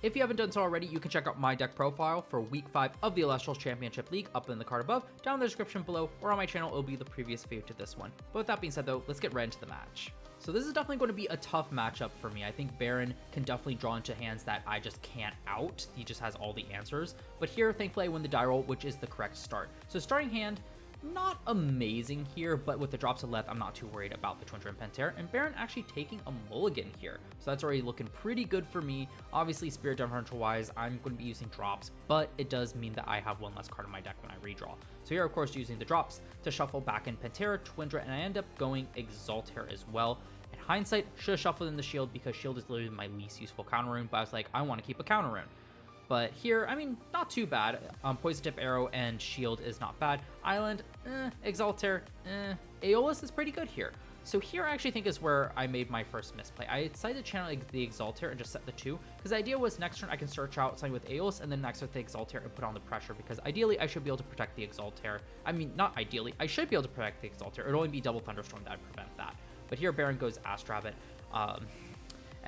If you haven't done so already, you can check out my deck profile for Week 5 of the Elestrals Championship League up in the card above, down in the description below, or on my channel, it'll be the previous video to this one. But with that being said though, let's get right into the match. So this is definitely going to be a tough matchup for me. I think Baron can definitely draw into hands that I just can't out. He just has all the answers. But here, thankfully, I win the die roll, which is the correct start. So starting hand, not amazing here, but with the drops of left, I'm not too worried about the Twindra and Pantera, and Baron actually taking a mulligan here. So that's already looking pretty good for me. Obviously, Spirit differential wise, I'm going to be using drops, but it does mean that I have one less card in my deck when I redraw. So here, of course, using the drops to shuffle back in Pantera, Twindra, and I end up going Exaltair as well. In hindsight, should have shuffled in the Shield because Shield is literally my least useful counter rune, but I was like, I want to keep a counter rune. But here, I mean, not too bad. Poison Tip Arrow and Shield is not bad. Island, Exaltair, Aeolus is pretty good here. So here I actually think is where I made my first misplay. I decided to channel the Exaltair and just set the 2, because the idea was next turn I can search out something with Aeolus and then next with the Exaltair and put on the pressure, because ideally I should be able to protect the Exaltair. I mean, not ideally, I should be able to protect the Exaltair. It would only be double Thunderstorm that would prevent that. But here Baron goes Astrabbit.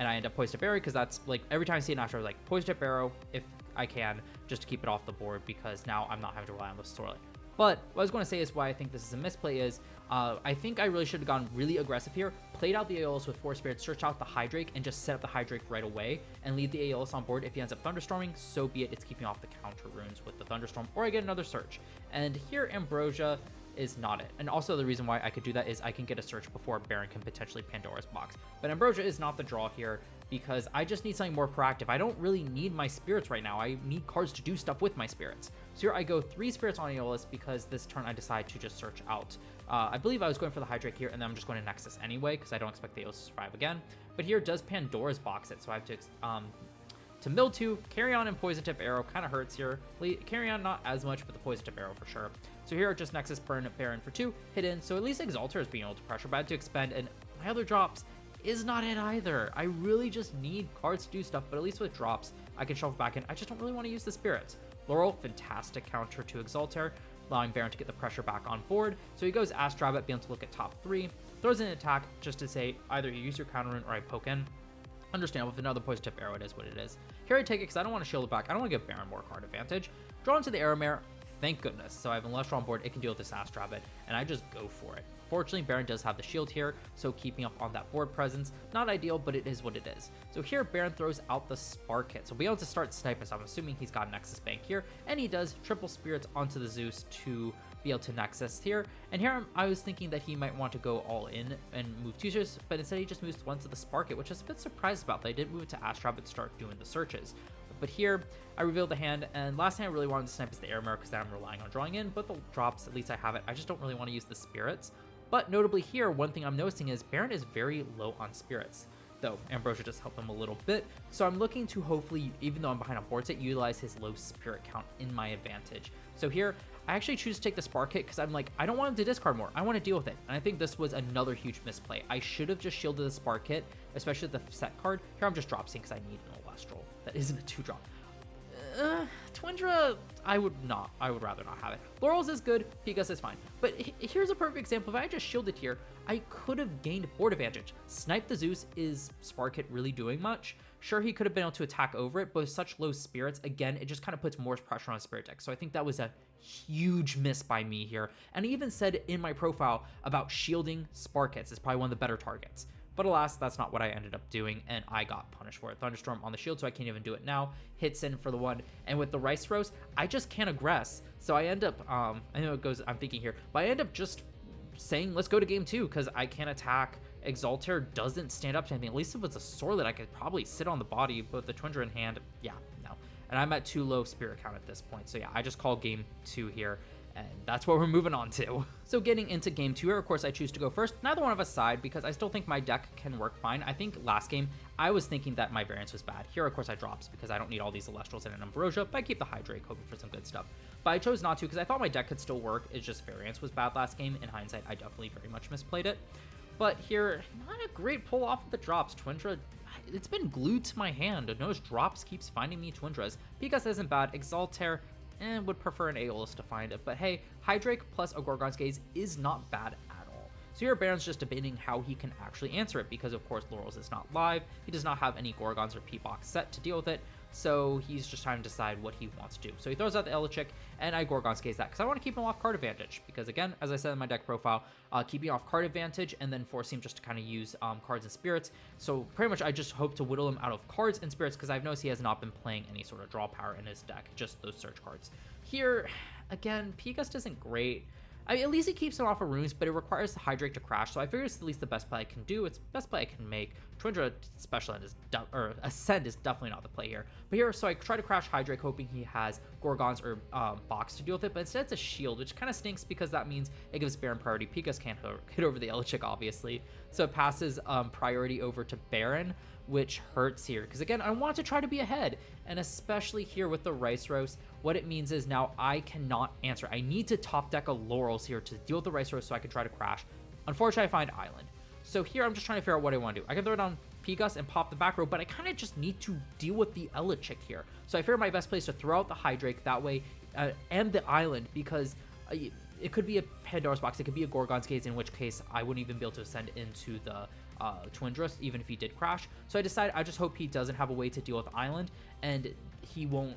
And I end up Poison Tip Arrow because that's like every time I see an Astro, like Poison Tip Arrow if I can, just to keep it off the board, because now I'm not having to rely on the Sorely. But what I was going to say is why I think this is a misplay is I think I really should have gone really aggressive here, played out the Aeolus with 4 Spirits, searched out the Hydrake, and just set up the Hydrake right away and leave the Aeolus on board. If he ends up Thunderstorming, so be it. It's keeping off the counter runes with the Thunderstorm, or I get another search. And here Ambrosia is not it. And also the reason why I could do that is I can get a search before Baron can potentially Pandora's box. But Ambrosia is not the draw here because I just need something more proactive. I don't really need my spirits right now. I need cards to do stuff with my spirits. So here I go 3 spirits on Aeolus because this turn I decide to just search out. I believe I was going for the Hydrake here, and then I'm just going to Nexus anyway because I don't expect the Aeolus to survive again. But here does Pandora's box it, so I have to mill 2, Carry On and Poison Tip Arrow kind of hurts here. Carry On not as much, but the Poison Tip Arrow for sure. So here just Nexus Burn Baron for 2, hit in, so at least Exaltair is being able to pressure, but I had to expend, and my other drops is not it either. I really just need cards to do stuff, but at least with drops, I can shuffle back in. I just don't really want to use the Spirits. Laurel, fantastic counter to Exaltair, allowing Baron to get the pressure back on board. So he goes Astrabbit, being able to look at top 3, throws in an attack just to say either you use your counter rune or I poke in. Understandable. With another Poison Tip Arrow, it is what it is. Here I take it because I don't want to shield it back. I don't want to give Baron more card advantage. Draw into the Arrow Mare. Thank goodness. So I have Elestrals on board. It can deal with this Astrabbit, and I just go for it. Fortunately, Baron does have the shield here, so keeping up on that board presence. Not ideal, but it is what it is. So here, Baron throws out the Spark Hit. So we'll be able to start sniping. So I'm assuming he's got Nexus Bank here, and he does triple Spirits onto the Zeus to be able to Nexus here. And here I was thinking that he might want to go all in and move 2 searches, but instead he just moves 1 to the Spark It, which I was a bit surprised about. They didn't move it to Astrabbit to start doing the searches. But here, I revealed the hand, and last thing I really wanted to snipe is the Air Mirror because then I'm relying on drawing in, but the drops, at least I have it. I just don't really want to use the Spirits. But notably here, one thing I'm noticing is Baron is very low on Spirits, though Ambrosia just helped him a little bit. So I'm looking to hopefully, even though I'm behind on board state, utilize his low Spirit count in my advantage. So here, I actually choose to take the Spark Hit because I'm like, I don't want him to discard more. I want to deal with it. And I think this was another huge misplay. I should have just shielded the Spark Hit, especially the set card. Here I'm just drop seeing because I need an Elestral. That isn't a 2-drop. Twindra, I would rather not have it. Laurel's is good, Pegasus is fine. But here's a perfect example. If I just shielded here, I could have gained board advantage. Snipe the Zeus, is Spark Hit really doing much? Sure, he could have been able to attack over it, but with such low spirits, again, it just kind of puts more pressure on Spirit deck. So I think that was a huge miss by me here. And I even said in my profile about shielding Spark Hits is probably one of the better targets. But alas, that's not what I ended up doing, and I got punished for it. Thunderstorm on the shield, so I can't even do it now. Hits in for the 1, and with the Rice Throws, I just can't aggress. So I end up, I know it goes, I'm thinking here, but I end up just saying, let's go to game 2, because I can't attack. Exaltair doesn't stand up to anything. At least if it's a Sorlet, I could probably sit on the body, but the Twindra in hand, yeah, no. And I'm at too low Spirit count at this point, so yeah, I just call game 2 here. And that's what we're moving on to. So getting into game 2 here, of course, I choose to go first. Neither one of us side because I still think my deck can work fine. I think last game, I was thinking that my variance was bad. Here, of course, I drops because I don't need all these Elestrals and an Ambrosia, but I keep the Hydrake, hoping for some good stuff. But I chose not to because I thought my deck could still work. It's just variance was bad last game. In hindsight, I definitely very much misplayed it. But here, not a great pull off of the drops. Twindra, it's been glued to my hand. Those drops keeps finding me Twindras. Pegasus isn't bad. Exaltair, would prefer an Aeolus to find it. But hey, Hydrake plus a Gorgon's Gaze is not bad at all. So here Baron's just debating how he can actually answer it because of course Laurel's is not live. He does not have any Gorgons or P-Box set to deal with it. so he's just trying to decide what he wants to do. So he throws out the Elechick, and I Gorgon Skates that because I want to keep him off card advantage, because again, as I said in my deck profile, keeping off card advantage and then forcing him just to kind of use cards and spirits. So pretty much I just hope to whittle him out of cards and spirits, because I've noticed he has not been playing any sort of draw power in his deck, just those search cards. Here, again, P-Gust isn't great. I mean, at least he keeps it off of runes, but it requires the Hydrake to crash, so I figure it's at least the best play I can do. It's the best play I can make. Twindra Special End is Ascend is definitely not the play here. But here, so I try to crash Hydrake, hoping he has Gorgons or Box to deal with it, but instead it's a shield, which kind of stinks because that means it gives Baron priority. P-Gust can't hit over the Elechick, obviously, so it passes priority over to Baron, which hurts here, because again, I want to try to be ahead, and especially here with the Rice Roast, what it means is now I cannot answer. I need to top deck a Laurels here to deal with the Rice Roast so I can try to crash. Unfortunately, I find Island. So here I'm just trying to figure out what I want to do. I can throw down P-Gust and pop the back row, but I kind of just need to deal with the Elechick here. So I figure my best place to throw out the Hydrake that way, and the Island, because it could be a Pandora's Box, it could be a Gorgon's Gaze, in which case I wouldn't even be able to ascend into the Twindra, even if he did crash. So I decided I just hope he doesn't have a way to deal with Island, and he won't,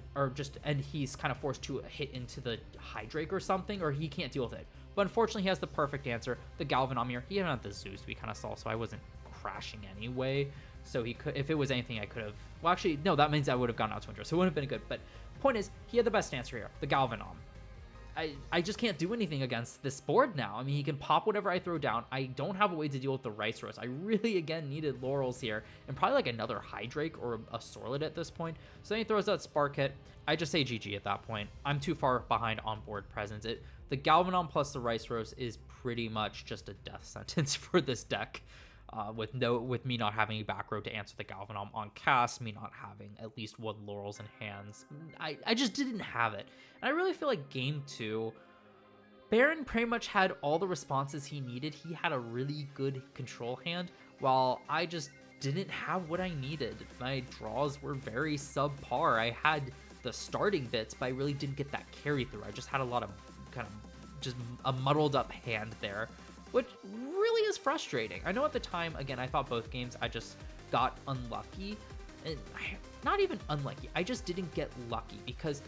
and he's kind of forced to hit into the Hydrake or something, or he can't deal with it. But unfortunately, he has the perfect answer, the Galvanometer. He didn't have the Zeus we kind of saw, so I wasn't crashing anyway. So he could, if it was anything, I could have, well, actually, no, that means I would have gone out Twindra, so it wouldn't have been good. But point is, he had the best answer here, the Galvanom. I just can't do anything against this board now. I mean, he can pop whatever I throw down. I don't have a way to deal with the Rice Roast. I really, again, needed Laurels here, and probably like another Hydrake or a Sorlet at this point. So then he throws out Spark Hit. I just say GG at that point. I'm too far behind on board presence. The Galvanom plus the Rice Roast is pretty much just a death sentence for this deck. With me not having a back row to answer the Galvanom on cast, me not having at least one Laurels in hands. I just didn't have it. And I really feel like game 2, Baron pretty much had all the responses he needed. He had a really good control hand, while I just didn't have what I needed. My draws were very subpar. I had the starting bits, but I really didn't get that carry through. I just had a lot of kind of just a muddled up hand there, which really is frustrating. I know at the time, again, I thought both games I just got unlucky, and not even unlucky, I just didn't get lucky, because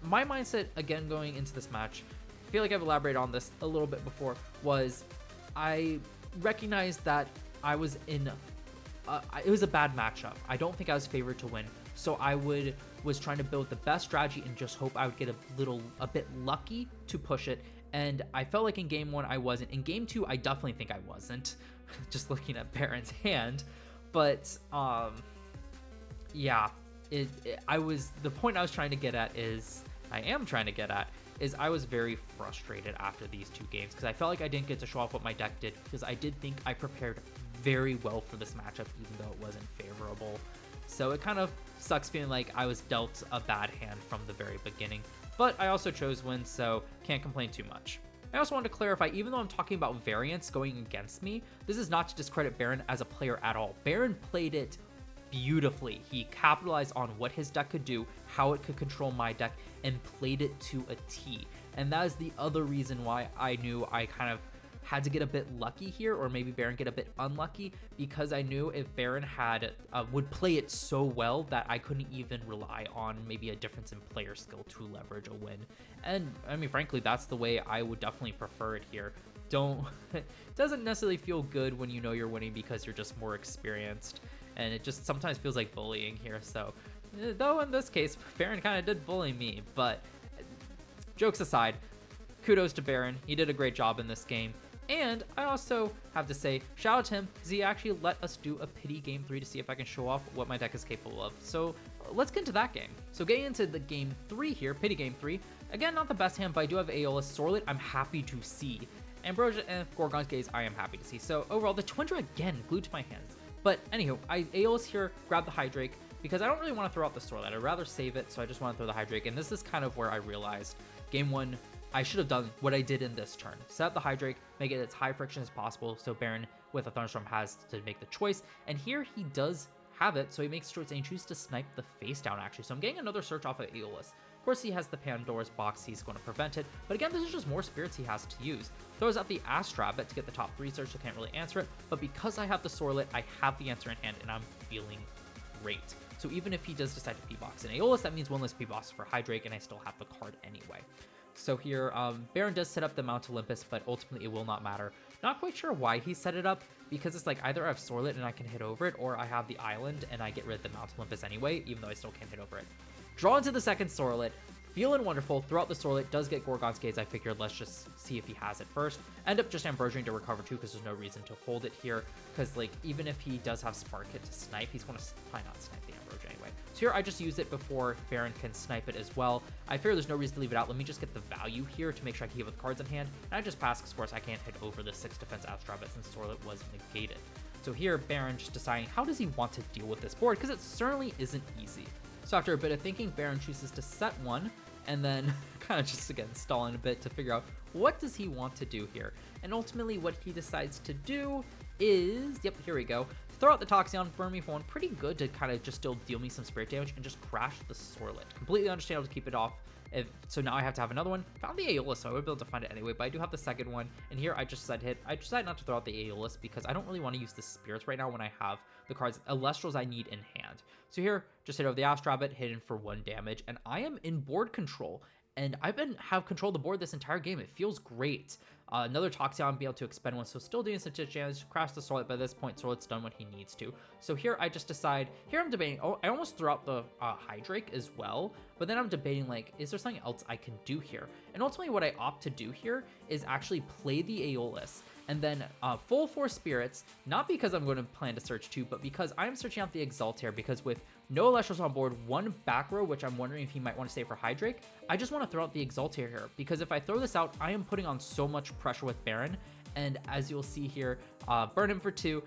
my mindset, again, going into this match, I feel like I've elaborated on this a little bit before, was I recognized that I was in, it was a bad matchup. I don't think I was favored to win, so I was trying to build the best strategy and just hope I would get a bit lucky to push it. And I felt like in game 1 I wasn't. In game 2 I definitely think I wasn't, just looking at Baron's hand. But yeah, the point I was trying to get at is I was very frustrated after these 2 games, because I felt like I didn't get to show off what my deck did, because I did think I prepared very well for this matchup, even though it wasn't favorable. So it kind of sucks feeling like I was dealt a bad hand from the very beginning. But I also chose win, so can't complain too much. I also wanted to clarify, even though I'm talking about variance going against me, this is not to discredit Baron as a player at all. Baron played it beautifully. He capitalized on what his deck could do, how it could control my deck, and played it to a T. And that is the other reason why I knew I kind of had to get a bit lucky here, or maybe Baron get a bit unlucky, because I knew if Baron would play it so well that I couldn't even rely on maybe a difference in player skill to leverage a win. And I mean, frankly, that's the way I would definitely prefer it here. It doesn't necessarily feel good when you know you're winning because you're just more experienced, and it just sometimes feels like bullying here. So though in this case Baron kind of did bully me, but jokes aside, kudos to Baron. He did a great job in this game. And I also have to say, shout out to him, because he actually let us do a pity game 3 to see if I can show off what my deck is capable of. So let's get into that game. So getting into the game 3 here, pity game 3. Again, not the best hand, but I do have Aeolus. Sorlet, I'm happy to see. Ambrosia and Gorgon's Gaze, I am happy to see. So overall, the Twindra again glued to my hands. But anywho, Aeolus here, grab the Hydrake, because I don't really want to throw out the Sorlet. I'd rather save it, so I just want to throw the Hydrake. And this is kind of where I realized game 1, I should have done what I did in this turn. Set up the Hydrake, make it as high friction as possible, so Baron with a Thunderstorm has to make the choice. And here he does have it, so he makes the choice and he chooses to snipe the face down, actually. So I'm getting another search off of Aeolus. Of course, he has the Pandora's Box, he's going to prevent it. But again, this is just more spirits he has to use. Throws out the Astrabet to get the top 3 search, so can't really answer it. But because I have the Sorlet, I have the answer in hand, and I'm feeling great. So even if he does decide to P-Box an Aeolus, that means one less P-Box for Hydrake, and I still have the card anyway. So here, Baron does set up the Mount Olympus, but ultimately it will not matter. Not quite sure why he set it up, because it's like either I have Sorlet and I can hit over it, or I have the island and I get rid of the Mount Olympus anyway, even though I still can't hit over it. Draw into the second Sorlet. Feeling wonderful. Throughout the Sorlet does get Gorgon's Gaze. I figured let's just see if he has it first. End up just Ambrosiaing to recover too, because there's no reason to hold it here. Because like even if he does have Spark Hit to snipe, he's going to probably not snipe the Ambrosia anyway. So here I just use it before Baron can snipe it as well. I figure there's no reason to leave it out. Let me just get the value here to make sure I can hit with cards in hand. And I just pass because of course I can't hit over the 6 defense Astrobit since Sorlet was negated. So here Baron just deciding how does he want to deal with this board, because it certainly isn't easy. So after a bit of thinking, Baron chooses to set one, and then kind of just again stalling a bit to figure out what does he want to do here. And ultimately what he decides to do is, yep, here we go, throw out the Toxicon, burn me for one, pretty good to kind of just still deal me some spirit damage, and just crash the Sorlet. Completely understandable to keep it off. So now I have to have another one. Found the Aeolus, so I would be able to find it anyway, but I do have the second one. And here I just decided hit. I decided not to throw out the Aeolus because I don't really want to use the spirits right now when I have the cards Elestrals I need in hand. So here, just hit over the Astrobit, hidden for 1 damage, and I am in board control. And I've have control of the board this entire game. It feels great. Another Toxicon, be able to expend one, so still doing some damage, crash the Sorlet. By this point, Sorlet's done what he needs to. So here I just decide, here I'm debating, oh, I almost threw out the Hydrake as well, but then I'm debating like, is there something else I can do here? And ultimately what I opt to do here is actually play the Aeolus, and then full 4 spirits, not because I'm going to plan to search 2, but because I'm searching out the Exaltair, because with no Elestrals on board, 1 back row, which I'm wondering if he might want to save for Hydrake, I just want to throw out the Exaltair here, because if I throw this out, I am putting on so much pressure with Baron, and as you'll see here, burn him for 2,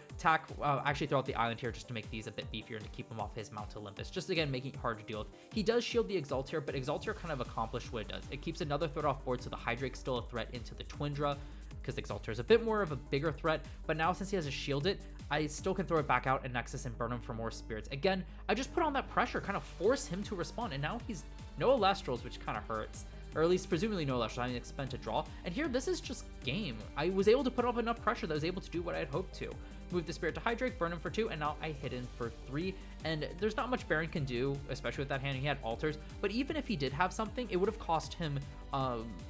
actually throw out the island here just to make these a bit beefier and to keep him off his Mount Olympus, just again making it hard to deal with. He does shield the Exaltair, but Exaltair kind of accomplished what it does. It keeps another threat off board, so the Hydrake's still a threat into the Twindra, because Exaltair is a bit more of a bigger threat, but now since he has a shield it, I still can throw it back out and Nexus and burn him for more spirits. Again, I just put on that pressure, kind of force him to respond, and now he's no Elestrals, which kind of hurts. Or at least presumably no Elestrals, I mean expend to draw. And here, this is just game. I was able to put up enough pressure that I was able to do what I had hoped to. Move the Spirit to Hydrake, burn him for 2, and now I hit in for 3. And there's not much Baron can do, especially with that hand. He had altars, but even if he did have something, it would have cost him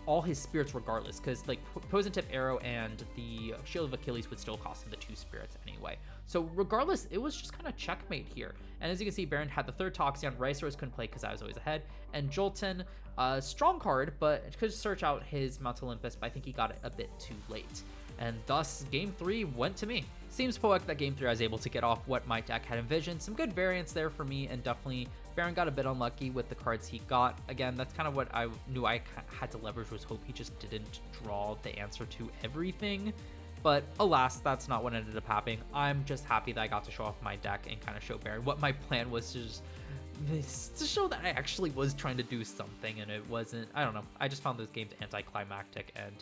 all his spirits regardless, because like Poison Tip Arrow and the Shield of Achilles would still cost him the 2 spirits anyway. So regardless, it was just kind of checkmate here. And as you can see, Baron had the 3rd Toxicon. Riceros couldn't play because I was always ahead. And Jolton, strong card, but could search out his Mount Olympus, but I think he got it a bit too late. And thus, Game 3 went to me. Seems poetic that Game 3 I was able to get off what my deck had envisioned. Some good variants there for me, and definitely Baron got a bit unlucky with the cards he got. Again, that's kind of what I knew I had to leverage, was hope he just didn't draw the answer to everything. But alas, that's not what ended up happening. I'm just happy that I got to show off my deck and kind of show Baron what my plan was, to show that I actually was trying to do something, and it wasn't, I don't know. I just found those games anticlimactic, and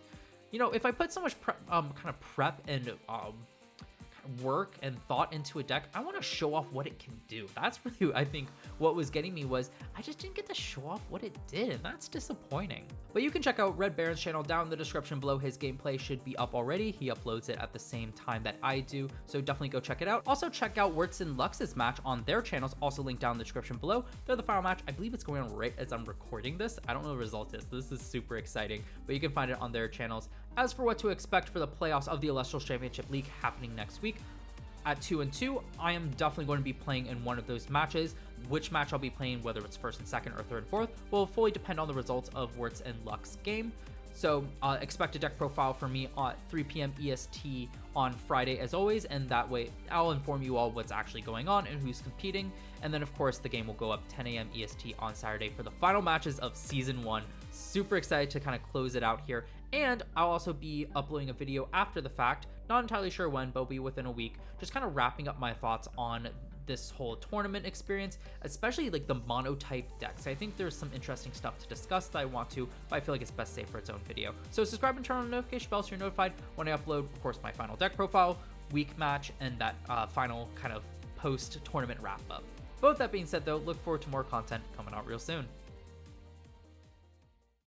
you know, if I put so much kind of prep and work and thought into a deck, I want to show off what it can do. That's really, I think, what was getting me, was I just didn't get to show off what it did, and that's disappointing. But you can check out Red Baron's channel down in the description below. His gameplay should be up already. He uploads it at the same time that I do, so definitely go check it out. Also check out Wirtz and Lux's match on their channels, also linked down in the description below. They're the final match. I believe it's going on right as I'm recording this. I don't know what the result is. This is super exciting, but you can find it on their channels. As for what to expect for the playoffs of the Elestrals Championship League happening next week, at 2-2, I am definitely going to be playing in one of those matches. Which match I'll be playing, whether it's 1st and 2nd or 3rd and 4th, will fully depend on the results of Wirtz and Lux game. So expect a deck profile for me at 3 p.m. EST on Friday as always, and that way I'll inform you all what's actually going on and who's competing. And then of course the game will go up 10 a.m. EST on Saturday for the final matches of Season 1. Super excited to kind of close it out here. And I'll also be uploading a video after the fact, not entirely sure when, but it'll be within a week, just kind of wrapping up my thoughts on this whole tournament experience, especially like the mono type decks. I think there's some interesting stuff to discuss that I want to, but I feel like it's best saved for its own video. So subscribe and turn on the notification bell so you're notified when I upload, of course, my final deck profile, week match, and that final kind of post tournament wrap up. But with that being said though, look forward to more content coming out real soon.